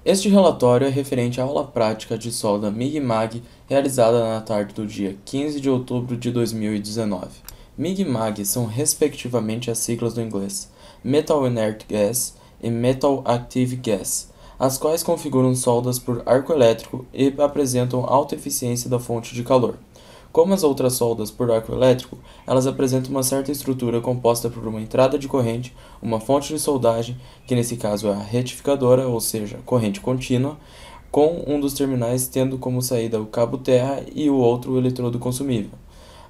Este relatório é referente à aula prática de solda MIG-MAG realizada na tarde do dia 15 de outubro de 2019. MIG e MAG são respectivamente as siglas do inglês Metal Inert Gas e Metal Active Gas, as quais configuram soldas por arco elétrico e apresentam alta eficiência da fonte de calor. Como as outras soldas por arco elétrico, elas apresentam uma certa estrutura composta por uma entrada de corrente, uma fonte de soldagem, que nesse caso é a retificadora, ou seja, corrente contínua, com um dos terminais tendo como saída o cabo terra e o outro o eletrodo consumível,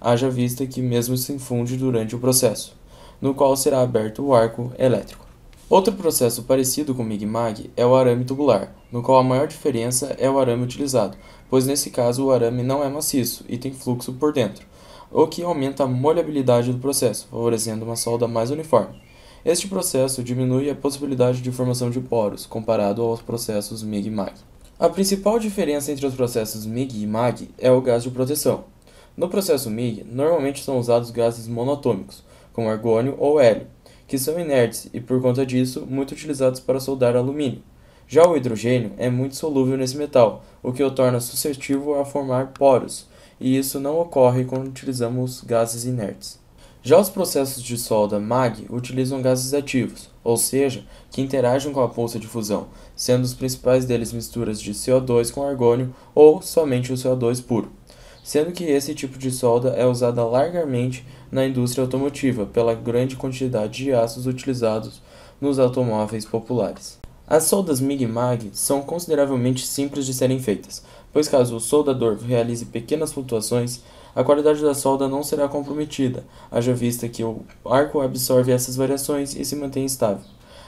haja vista que mesmo se infunde durante o processo, no qual será aberto o arco elétrico. Outro processo parecido com MIG-MAG é o arame tubular, no qual a maior diferença é o arame utilizado, pois nesse caso o arame não é maciço e tem fluxo por dentro, o que aumenta a molhabilidade do processo, favorecendo uma solda mais uniforme. Este processo diminui a possibilidade de formação de poros, comparado aos processos MIG-MAG. A principal diferença entre os processos MIG e MAG é o gás de proteção. No processo MIG, normalmente são usados gases monatômicos, como argônio ou hélio, que são inertes e, por conta disso, muito utilizados para soldar alumínio. Já o hidrogênio é muito solúvel nesse metal, o que o torna suscetível a formar poros, e isso não ocorre quando utilizamos gases inertes. Já os processos de solda MAG utilizam gases ativos, ou seja, que interagem com a bolsa de fusão, sendo os principais deles misturas de CO2 com argônio ou somente o CO2 puro, sendo que esse tipo de solda é usada largamente na indústria automotiva pela grande quantidade de aços utilizados nos automóveis populares. As soldas MIG e MAG são consideravelmente simples de serem feitas, pois caso o soldador realize pequenas flutuações, a qualidade da solda não será comprometida, haja vista que o arco absorve essas variações e se mantém estável.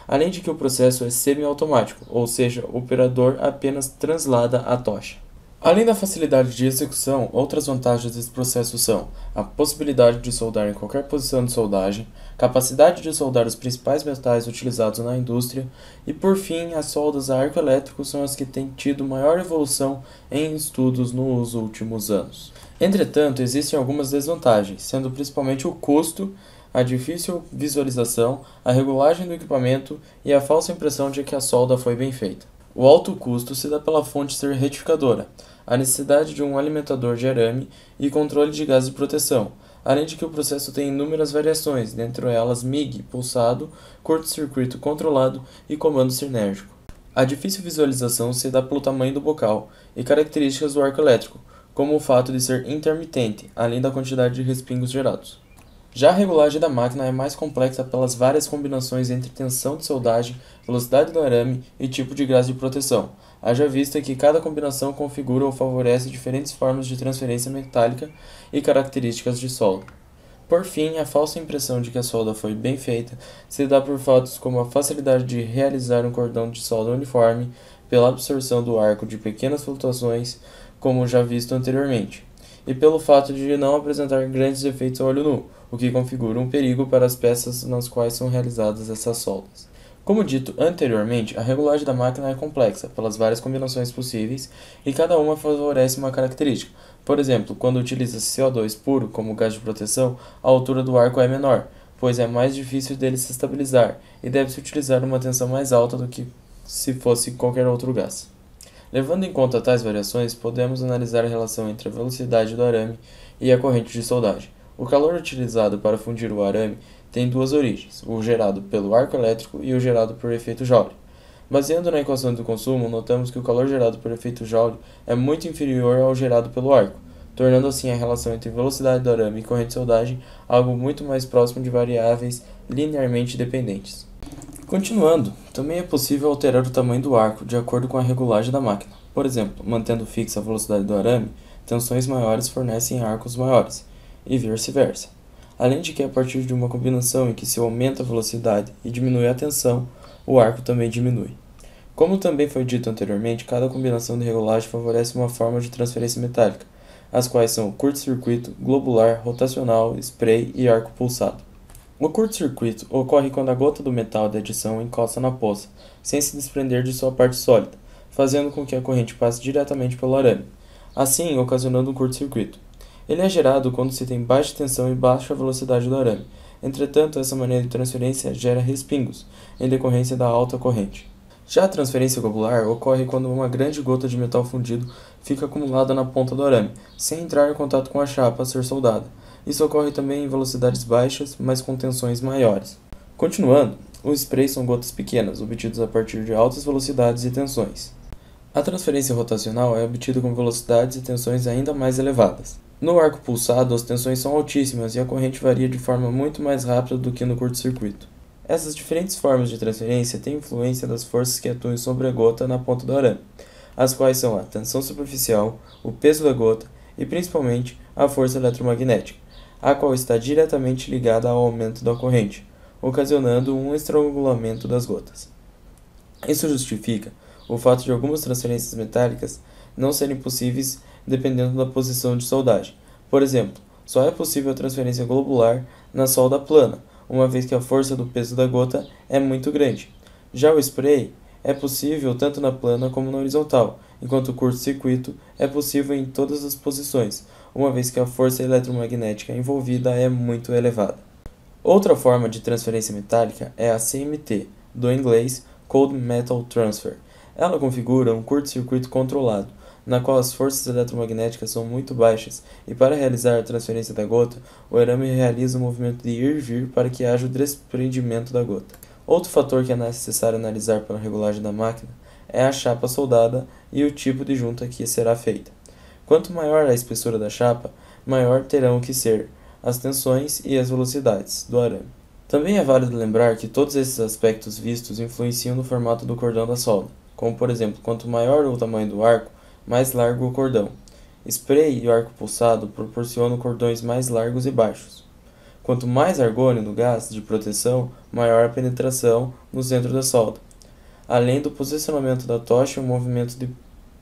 Além de que o processo é semi-automático, ou seja, o operador apenas translada a tocha. Além da facilidade de execução, outras vantagens desse processo são a possibilidade de soldar em qualquer posição de soldagem, capacidade de soldar os principais metais utilizados na indústria e, por fim, as soldas a arco elétrico são as que têm tido maior evolução em estudos nos últimos anos. Entretanto, existem algumas desvantagens, sendo principalmente o custo, a difícil visualização, a regulagem do equipamento e a falsa impressão de que a solda foi bem feita. O alto custo se dá pela fonte ser retificadora, a necessidade de um alimentador de arame e controle de gás de proteção, além de que o processo tem inúmeras variações, dentre elas MIG, pulsado, curto-circuito controlado e comando sinérgico. A difícil visualização se dá pelo tamanho do bocal e características do arco elétrico, como o fato de ser intermitente, além da quantidade de respingos gerados. Já a regulagem da máquina é mais complexa pelas várias combinações entre tensão de soldagem, velocidade do arame e tipo de gás de proteção, haja vista que cada combinação configura ou favorece diferentes formas de transferência metálica e características de solda. Por fim, a falsa impressão de que a solda foi bem feita se dá por fatos como a facilidade de realizar um cordão de solda uniforme pela absorção do arco de pequenas flutuações, como já visto anteriormente, e pelo fato de não apresentar grandes efeitos a olho nu, o que configura um perigo para as peças nas quais são realizadas essas soldas. Como dito anteriormente, a regulagem da máquina é complexa, pelas várias combinações possíveis, e cada uma favorece uma característica. Por exemplo, quando utiliza CO2 puro como gás de proteção, a altura do arco é menor, pois é mais difícil dele se estabilizar, e deve-se utilizar uma tensão mais alta do que se fosse qualquer outro gás. Levando em conta tais variações, podemos analisar a relação entre a velocidade do arame e a corrente de soldagem. O calor utilizado para fundir o arame tem duas origens, o gerado pelo arco elétrico e o gerado por efeito Joule. Baseando na equação do consumo, notamos que o calor gerado por efeito Joule é muito inferior ao gerado pelo arco, tornando assim a relação entre velocidade do arame e corrente de soldagem algo muito mais próximo de variáveis linearmente dependentes. Continuando, também é possível alterar o tamanho do arco de acordo com a regulagem da máquina. Por exemplo, mantendo fixa a velocidade do arame, tensões maiores fornecem arcos maiores, e vice-versa. Além de que, a partir de uma combinação em que se aumenta a velocidade e diminui a tensão, o arco também diminui. Como também foi dito anteriormente, cada combinação de regulagem favorece uma forma de transferência metálica, as quais são o curto-circuito, globular, rotacional, spray e arco pulsado. O curto-circuito ocorre quando a gota do metal de adição encosta na poça, sem se desprender de sua parte sólida, fazendo com que a corrente passe diretamente pelo arame, assim ocasionando um curto-circuito. Ele é gerado quando se tem baixa tensão e baixa velocidade do arame. Entretanto, essa maneira de transferência gera respingos, em decorrência da alta corrente. Já a transferência globular ocorre quando uma grande gota de metal fundido fica acumulada na ponta do arame, sem entrar em contato com a chapa a ser soldada. Isso ocorre também em velocidades baixas, mas com tensões maiores. Continuando, os sprays são gotas pequenas, obtidas a partir de altas velocidades e tensões. A transferência rotacional é obtida com velocidades e tensões ainda mais elevadas. No arco pulsado, as tensões são altíssimas e a corrente varia de forma muito mais rápida do que no curto-circuito. Essas diferentes formas de transferência têm influência das forças que atuam sobre a gota na ponta do arame, as quais são a tensão superficial, o peso da gota e, principalmente, a força eletromagnética, a qual está diretamente ligada ao aumento da corrente, ocasionando um estrangulamento das gotas. Isso justifica o fato de algumas transferências metálicas não serem possíveis dependendo da posição de soldagem. Por exemplo, só é possível a transferência globular na solda plana, uma vez que a força do peso da gota é muito grande. Já o spray é possível tanto na plana como na horizontal, enquanto o curto-circuito é possível em todas as posições, uma vez que a força eletromagnética envolvida é muito elevada. Outra forma de transferência metálica é a CMT, do inglês Cold Metal Transfer. Ela configura um curto-circuito controlado, na qual as forças eletromagnéticas são muito baixas, e para realizar a transferência da gota, o arame realiza um movimento de ir e vir para que haja o desprendimento da gota. Outro fator que é necessário analisar para a regulagem da máquina é a chapa soldada e o tipo de junta que será feita. Quanto maior a espessura da chapa, maior terão que ser as tensões e as velocidades do arame. Também é válido lembrar que todos esses aspectos vistos influenciam no formato do cordão da solda, como por exemplo, quanto maior o tamanho do arco, mais largo o cordão. Spray e arco pulsado proporcionam cordões mais largos e baixos. Quanto mais argônio no gás de proteção, maior a penetração no centro da solda, além do posicionamento da tocha e o movimento de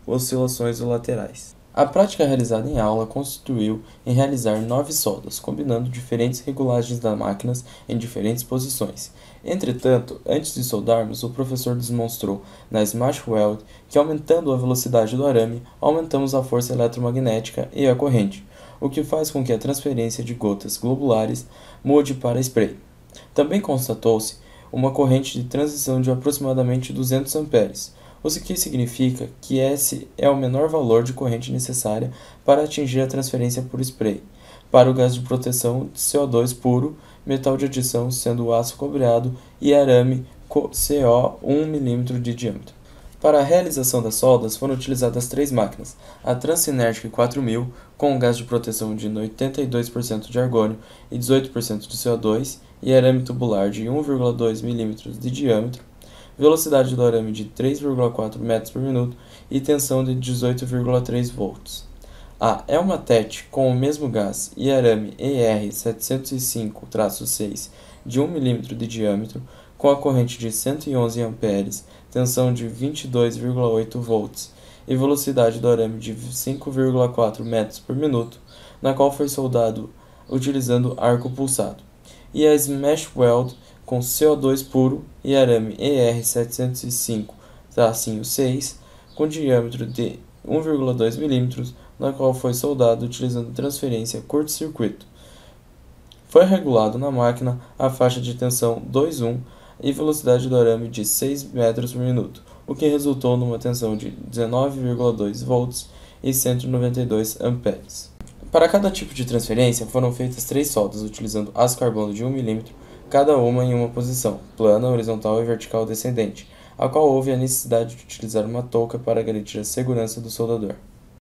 oscilações laterais. A prática realizada em aula consistiu em realizar 9 soldas, combinando diferentes regulagens das máquinas em diferentes posições. Entretanto, antes de soldarmos, o professor demonstrou na Smash Weld que aumentando a velocidade do arame, aumentamos a força eletromagnética e a corrente, o que faz com que a transferência de gotas globulares mude para spray. Também constatou-se uma corrente de transição de aproximadamente 200 amperes, o que significa que esse é o menor valor de corrente necessária para atingir a transferência por spray, para o gás de proteção de CO2 puro, metal de adição sendo o aço cobreado e arame CO 1 mm de diâmetro. Para a realização das soldas foram utilizadas 3 máquinas, a Transynergic 4000 com um gás de proteção de 82% de argônio e 18% de CO2 e arame tubular de 1,2 mm de diâmetro, velocidade do arame de 3,4 metros por minuto e tensão de 18,3 volts. A Elmatet com o mesmo gás e arame ER705-6 de 1 mm de diâmetro, com a corrente de 111 amperes, tensão de 22,8 volts e velocidade do arame de 5,4 metros por minuto, na qual foi soldado utilizando arco pulsado. E a Smash Weld com CO2 puro e arame ER705-6 com diâmetro de 1,2 mm, na qual foi soldado utilizando transferência curto-circuito. Foi regulado na máquina a faixa de tensão 2,1 e velocidade do arame de 6 metros por minuto, o que resultou numa tensão de 19,2 volts e 192 amperes. Para cada tipo de transferência foram feitas 3 soldas utilizando aço carbono de 1 mm, cada uma em uma posição, plana, horizontal e vertical descendente, a qual houve a necessidade de utilizar uma touca para garantir a segurança do soldador.